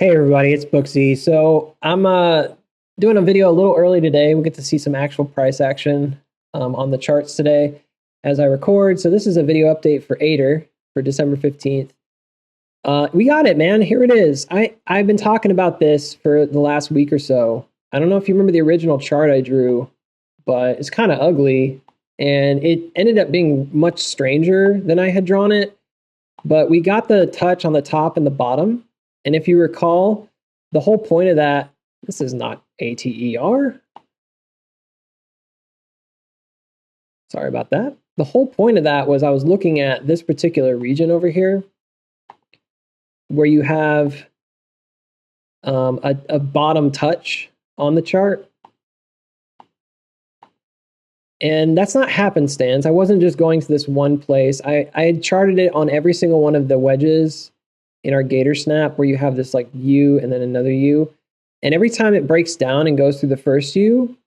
Hey everybody, it's Booksy. So I'm doing a video a little early today. We get to see some actual price action on the charts today as I record. So this is a video update for ATER for December 15th. We got it, man. Here it is. I've been talking about this for the last week or so. I don't know if you remember the original chart I drew, but it's kind of ugly. And it ended up being much stranger than I had drawn it. But we got the touch on the top and the bottom. And if you recall, the whole point of that, this is not ATER. Sorry about that. The whole point of that was I was looking at this particular region over here where you have a bottom touch on the chart. And that's not happenstance. I wasn't just going to this one place. I had charted it on every single one of the wedges in our gator snap where you have this like U and then another U. And every time it breaks down and goes through the first U,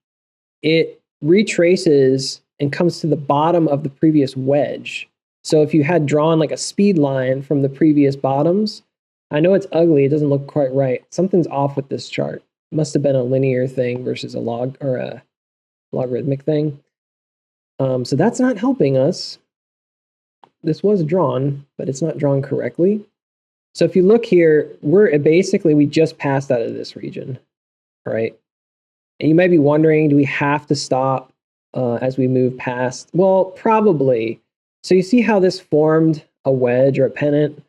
it retraces and comes to the bottom of the previous wedge. So if you had drawn like a speed line from the previous bottoms, I know it's ugly, it doesn't look quite right. Something's off with this chart. It must have been a linear thing versus a log or a logarithmic thing. So that's not helping us. This was drawn, but it's not drawn correctly. So if you look here, we just passed out of this region, right? And you might be wondering, do we have to stop as we move past? Well, probably. So you see how this formed a wedge or a pennant?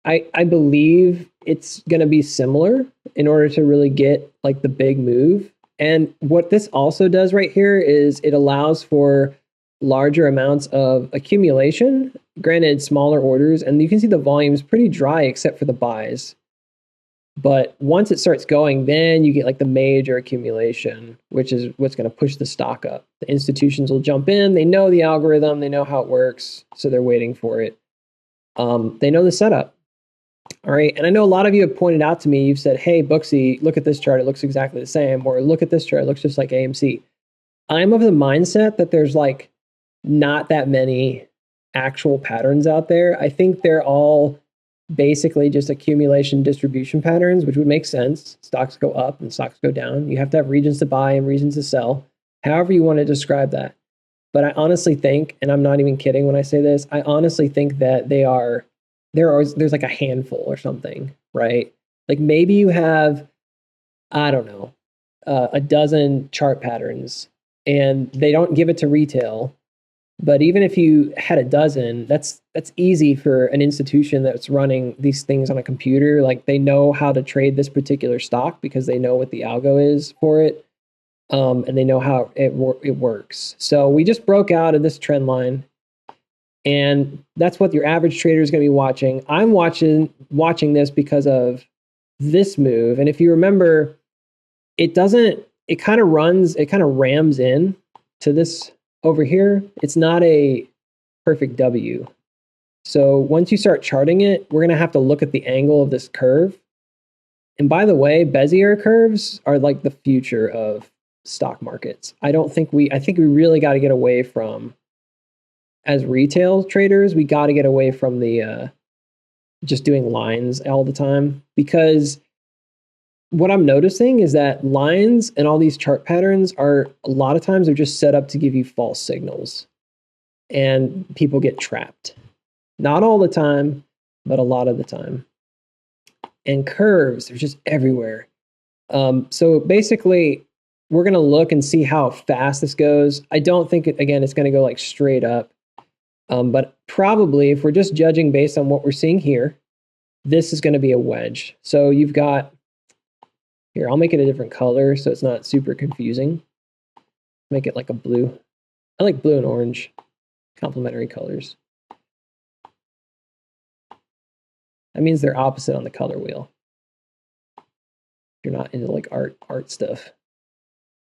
I believe it's going to be similar in order to really get like the big move. And what this also does right here is it allows for larger amounts of accumulation, granted smaller orders, and you can see the volume is pretty dry except for the buys. But once it starts going, then you get like the major accumulation, which is what's going to push the stock up. The institutions will jump in, they know the algorithm, they know how it works, so they're waiting for it. They know the setup. All right, and I know a lot of you have pointed out to me, you've said, hey, Booksy, look at this chart, it looks exactly the same, or look at this chart, it looks just like AMC. I'm of the mindset that there's like not that many actual patterns out there. I think they're all basically just accumulation distribution patterns, which would make sense. Stocks go up and stocks go down. You have to have regions to buy and regions to sell, however you want to describe that. But I honestly think, and I'm not even kidding when I say this, I honestly think that there's like a handful or something, right? Like maybe you have, I don't know, a dozen chart patterns and they don't give it to retail. But even if you had a dozen, that's easy for an institution that's running these things on a computer. Like they know how to trade this particular stock because they know what the algo is for it, and they know how it works. So we just broke out of this trend line, and that's what your average trader is going to be watching. I'm watching this because of this move, and if you remember, it kind of rams in to this over here. It's not a perfect W. So once you start charting it, we're going to have to look at the angle of this curve. And by the way, bezier curves are like the future of stock markets. I think we really got to get away from, as retail traders, we got to get away from the just doing lines all the time, because what I'm noticing is that lines and all these chart patterns are a lot of times are just set up to give you false signals, and people get trapped. Not all the time, but a lot of the time. And curves are just everywhere. So basically, we're going to look and see how fast this goes. I don't think, it's going to go like straight up. But probably if we're just judging based on what we're seeing here, this is going to be a wedge. So you've got, here, I'll make it a different color so it's not super confusing. Make it like a blue. I like blue and orange, complementary colors. That means they're opposite on the color wheel. You're not into like art stuff.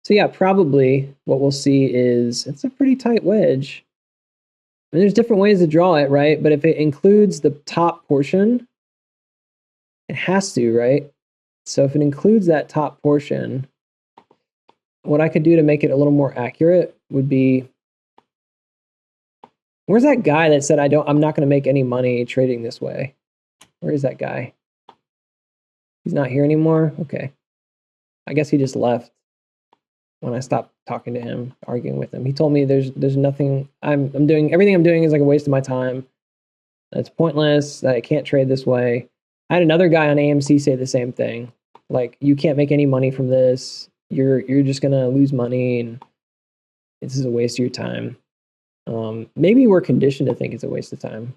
So yeah, probably what we'll see is it's a pretty tight wedge. I mean, there's different ways to draw it, right? But if it includes the top portion, it has to, right? So if it includes that top portion, what I could do to make it a little more accurate would be, where's that guy that said I'm not going to make any money trading this way? Where is that guy? He's not here anymore? Okay. I guess he just left when I stopped talking to him, arguing with him. He told me there's nothing, I'm doing, everything I'm doing is like a waste of my time. It's pointless, that I can't trade this way. I had another guy on AMC say the same thing. Like, you can't make any money from this. You're just gonna lose money, and this is a waste of your time. Maybe we're conditioned to think it's a waste of time.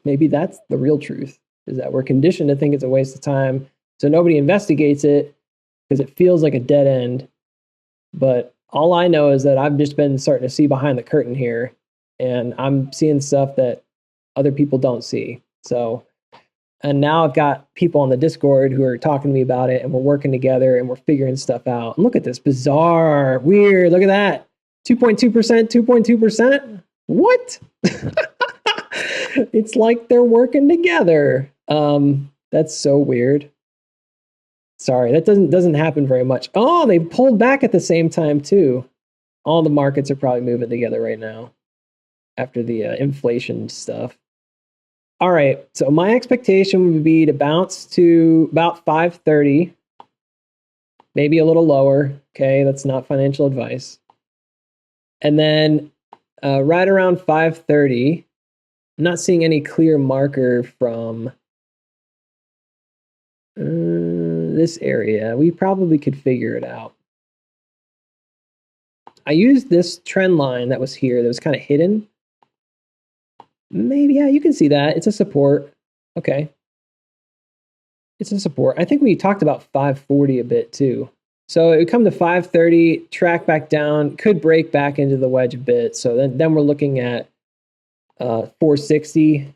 Maybe that's the real truth, is that we're conditioned to think it's a waste of time, so nobody investigates it because it feels like a dead end. But all I know is that I've just been starting to see behind the curtain here, and I'm seeing stuff that other people don't see. So, and now I've got people on the Discord who are talking to me about it, and we're working together and we're figuring stuff out. And look at this, bizarre, weird. Look at that, 2.2%, 2.2%. What? It's like they're working together. That's so weird. Sorry, that doesn't happen very much. Oh, they pulled back at the same time too. All the markets are probably moving together right now after the inflation stuff. All right, so my expectation would be to bounce to about 530, maybe a little lower. Okay, that's not financial advice. And then right around 530, I'm not seeing any clear marker from this area. We probably could figure it out. I used this trend line that was here that was kind of hidden. Maybe, yeah, you can see that. It's a support. Okay. It's a support. I think we talked about 540 a bit too. So it would come to 530, track back down, could break back into the wedge a bit. So then we're looking at 460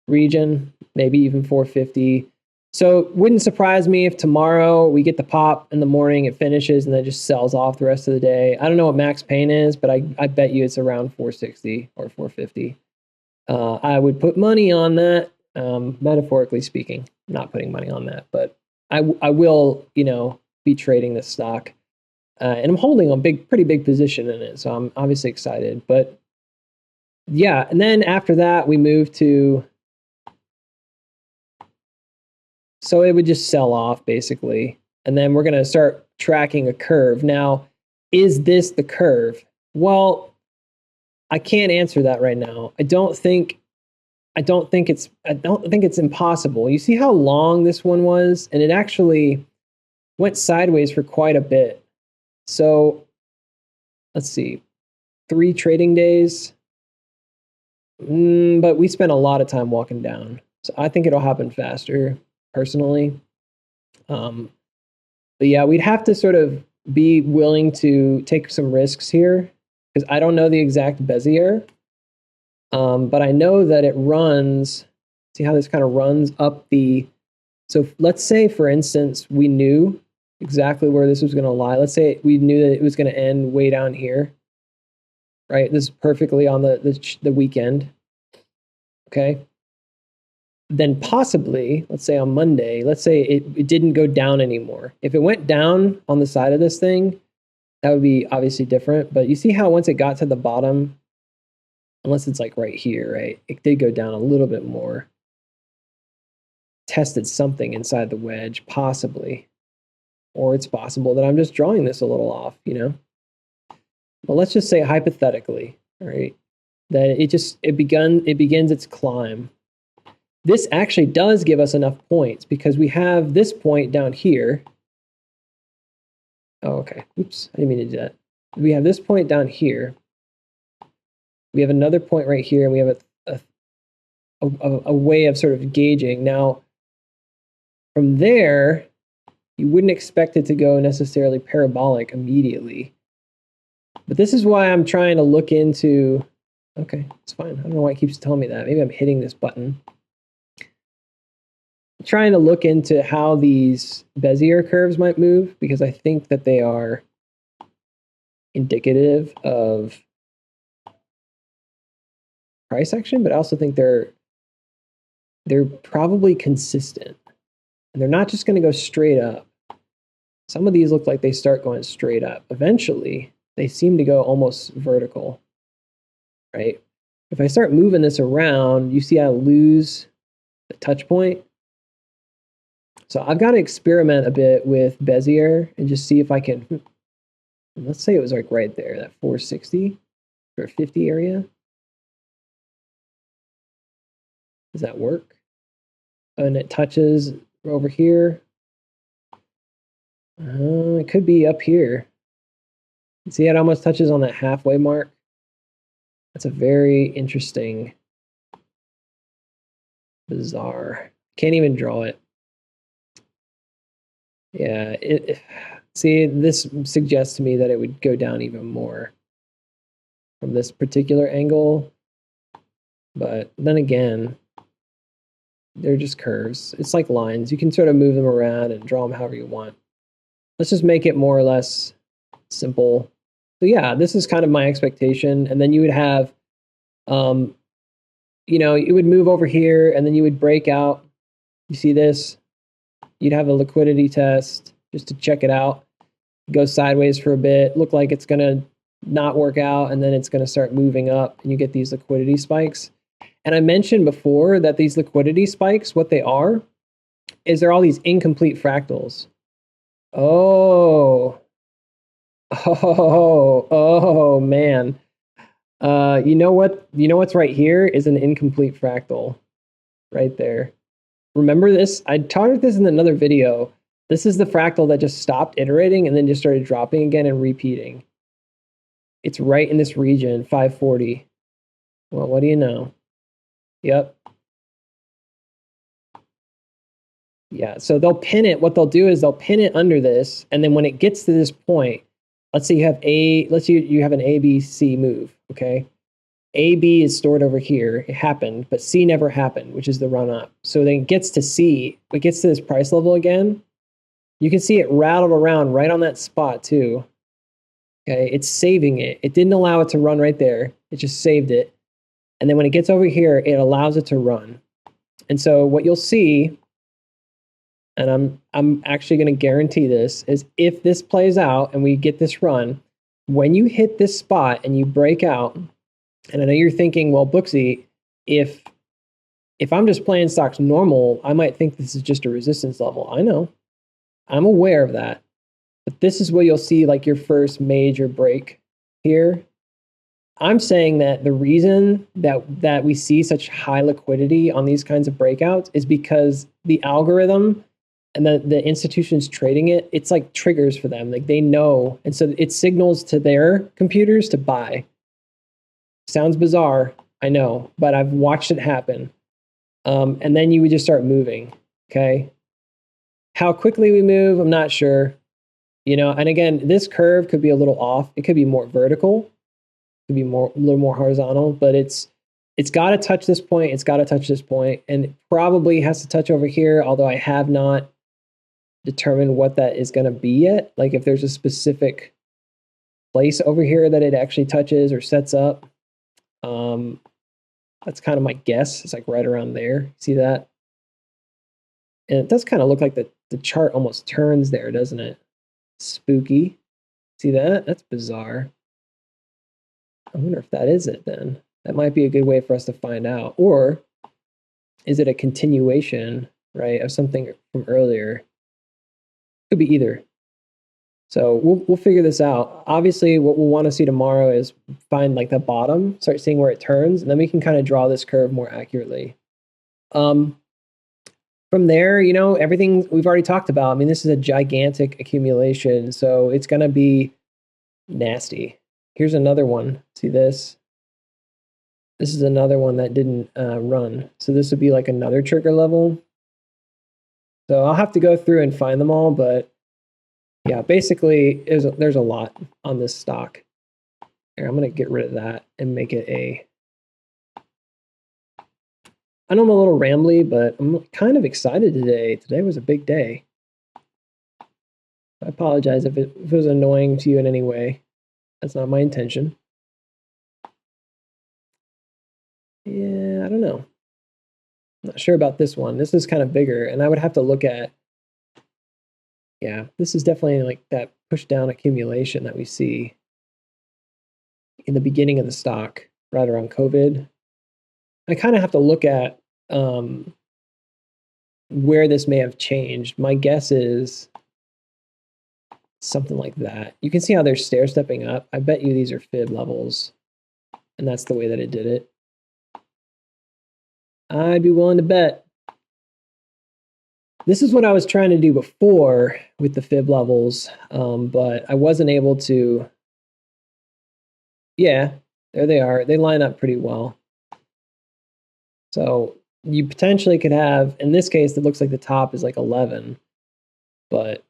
region, maybe even 450. So it wouldn't surprise me if tomorrow we get the pop in the morning, it finishes, and then just sells off the rest of the day. I don't know what max pain is, but I bet you it's around 460 or 450. I would put money on that, metaphorically speaking. I'm not putting money on that, but I will, be trading this stock, and I'm holding a pretty big position in it, so I'm obviously excited. But yeah, and then after that we move to, so it would just sell off basically, and then we're going to start tracking a curve. Now, is this the curve? Well, I can't answer that right now. I don't think it's impossible. You see how long this one was, and it actually went sideways for quite a bit. So let's see, 3 trading days. But we spent a lot of time walking down, so I think it'll happen faster, personally. But yeah, we'd have to sort of be willing to take some risks here, because I don't know the exact bezier, but I know that it runs. See how this kind of runs up the. So let's say, for instance, we knew exactly where this was going to lie. Let's say we knew that it was going to end way down here, right? This is perfectly on the weekend. Okay. Then possibly, let's say on Monday, let's say it didn't go down anymore. If it went down on the side of this thing, that would be obviously different. But you see how once it got to the bottom, unless it's like right here, right? It did go down a little bit more. Tested something inside the wedge, possibly. Or it's possible that I'm just drawing this a little off, Well, let's just say hypothetically, all right, that it begins its climb. This actually does give us enough points because we have this point down here. Oh, okay. Oops, I didn't mean to do that. We have this point down here. We have another point right here, and we have a way of sort of gauging. Now, from there, you wouldn't expect it to go necessarily parabolic immediately. But this is why I'm trying to look into, okay, it's fine. I don't know why it keeps telling me that. Maybe I'm hitting this button. I'm trying to look into how these Bezier curves might move, because I think that they are indicative of price action, but I also think they're probably consistent. And they're not just going to go straight up. Some of these look like they start going straight up. Eventually, they seem to go almost vertical, right? If I start moving this around, you see I lose the touch point. So I've got to experiment a bit with Bezier and just see if I can, let's say it was like right there, that 460 or 50 area. Does that work? And it touches over here. It could be up here. See, it almost touches on that halfway mark. That's a very interesting, bizarre. Can't even draw it. Yeah, see, this suggests to me that it would go down even more from this particular angle. But then again, they're just curves. It's like lines. You can sort of move them around and draw them however you want. Let's just make it more or less simple. So yeah, this is kind of my expectation. And then you would have, you know, it would move over here and then you would break out. You see this? You'd have a liquidity test just to check it out. Go sideways for a bit, look like it's going to not work out, and then it's going to start moving up, and you get these liquidity spikes. And I mentioned before that these liquidity spikes, what they are, is they're all these incomplete fractals. Oh, man. You know what? You know what's right here is an incomplete fractal, right there. Remember this? I talked about this in another video. This is the fractal that just stopped iterating and then just started dropping again and repeating. It's right in this region, 540. Well, what do you know? Yep. Yeah, so they'll pin it. What they'll do is they'll pin it under this, and then when it gets to this point, let's say you have you have an ABC move, okay? AB is stored over here. It happened, but C never happened, which is the run up. So then it gets to C, it gets to this price level again. You can see it rattled around right on that spot too. Okay, it's saving it. It didn't allow it to run right there. It just saved it. And then when it gets over here, it allows it to run. And so what you'll see, and I'm actually going to guarantee this, is if this plays out and we get this run, when you hit this spot and you break out, and I know you're thinking, well, Booksy, if I'm just playing stocks normal, I might think this is just a resistance level. I know. I'm aware of that. But this is where you'll see like your first major break here. I'm saying that the reason that we see such high liquidity on these kinds of breakouts is because the algorithm and the institutions trading it, it's like triggers for them. Like they know. And so it signals to their computers to buy. Sounds bizarre, I know, but I've watched it happen. And then you would just start moving, okay? How quickly we move, I'm not sure. You know, and again, this curve could be a little off. It could be more vertical, it could be a little more horizontal, but it's got to touch this point. It's got to touch this point, and it probably has to touch over here, although I have not determined what that is going to be yet. Like if there's a specific place over here that it actually touches or sets up. That's kind of my guess. It's like right around there. See that? And it does kind of look like the chart almost turns there, doesn't it? Spooky. See that? That's bizarre. I wonder if that is it then. That might be a good way for us to find out. Or is it a continuation, right, of something from earlier? Could be either. So we'll figure this out. Obviously, what we'll want to see tomorrow is find like the bottom, start seeing where it turns, and then we can kind of draw this curve more accurately. From there, you know, everything we've already talked about. I mean, this is a gigantic accumulation, so it's going to be nasty. Here's another one. See this? This is another one that didn't run. So this would be like another trigger level. So I'll have to go through and find them all, but yeah, basically, there's a lot on this stock. Here, I'm going to get rid of that and make it a... I know I'm a little rambly, but I'm kind of excited today. Today was a big day. I apologize if it was annoying to you in any way. That's not my intention. Yeah, I don't know. I'm not sure about this one. This is kind of bigger, and I would have to look at... Yeah, this is definitely like that push down accumulation that we see in the beginning of the stock, right around COVID. I kind of have to look at where this may have changed. My guess is something like that. You can see how they're stair-stepping up. I bet you these are fib levels, and that's the way that it did it. I'd be willing to bet. This is what I was trying to do before with the fib levels, but I wasn't able to. Yeah, there they are. They line up pretty well. So you potentially could have, in this case, it looks like the top is like 11, but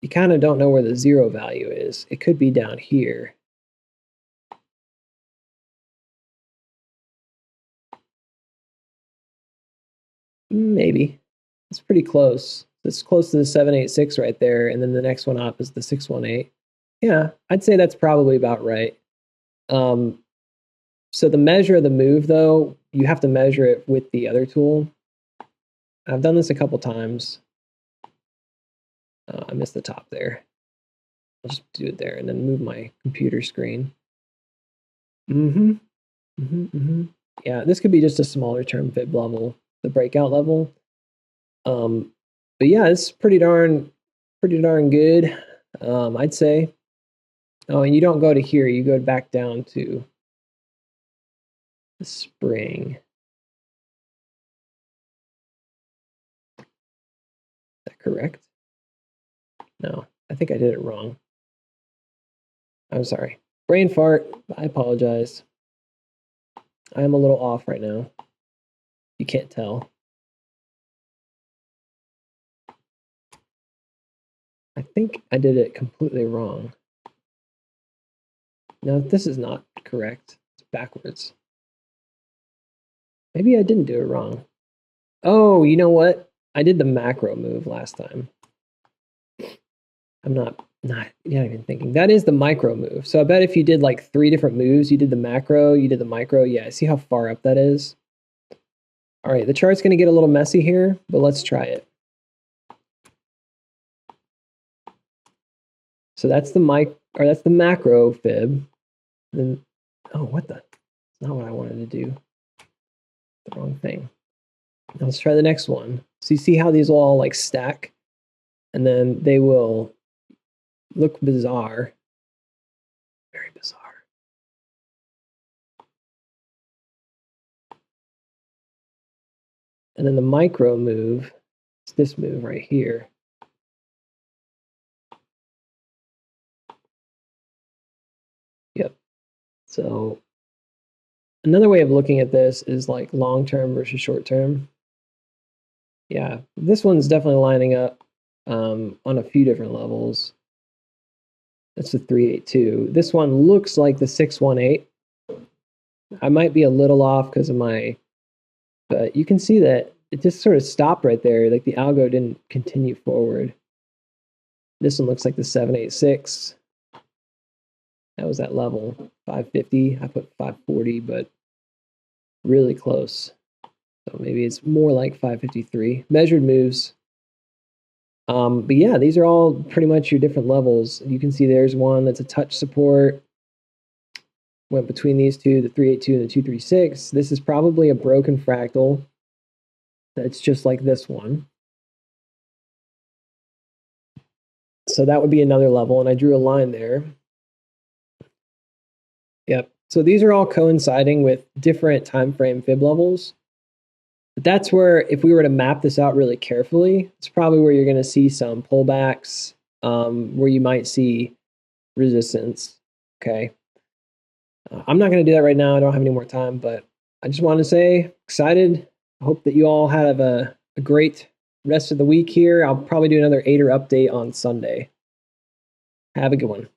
you kind of don't know where the 0 value is. It could be down here. Maybe. It's pretty close. It's close to the 786 right there, and then the next one up is the 618. Yeah, I'd say that's probably about right. So the measure of the move, though, you have to measure it with the other tool. I've done this a couple times. I missed the top there. I'll just do it there and then move my computer screen. Yeah, this could be just a smaller term fib level, the breakout level. But yeah, it's pretty darn good, I'd say. Oh, and you don't go to here, you go back down to the spring. Is that correct? No, I think I did it wrong. I'm sorry. Brain fart. I apologize. I am a little off right now. You can't tell. I think I did it completely wrong. No, this is not correct. It's backwards. Maybe I didn't do it wrong. Oh, you know what? I did the macro move last time. I'm not even thinking. That is the micro move. So I bet if you did like 3 different moves, you did the macro, you did the micro. Yeah, see how far up that is? All right, the chart's going to get a little messy here, but let's try it. So that's the macro fib. Then, oh, what the? That's not what I wanted to do. The wrong thing. Now let's try the next one. So you see how these will all like stack, and then they will look bizarre. Very bizarre. And then the micro move, it's this move right here. Yep. So another way of looking at this is like long-term versus short-term. Yeah, this one's definitely lining up on a few different levels. That's the 382. This one looks like the 618. I might be a little off because of my, but you can see that it just sort of stopped right there. Like the algo didn't continue forward. This one looks like the 786. That was that level, 550. I put 540, but really close. So maybe it's more like 553. Measured moves. But yeah, these are all pretty much your different levels. You can see there's one that's a touch support. Went between these two, the 382 and the 236. This is probably a broken fractal. That's just like this one. So that would be another level, and I drew a line there. Yep. So these are all coinciding with different time frame fib levels. But that's where, if we were to map this out really carefully, it's probably where you're going to see some pullbacks, where you might see resistance. Okay. I'm not going to do that right now. I don't have any more time, but I just wanted to say, excited. I hope that you all have a great rest of the week here. I'll probably do another ATER update on Sunday. Have a good one.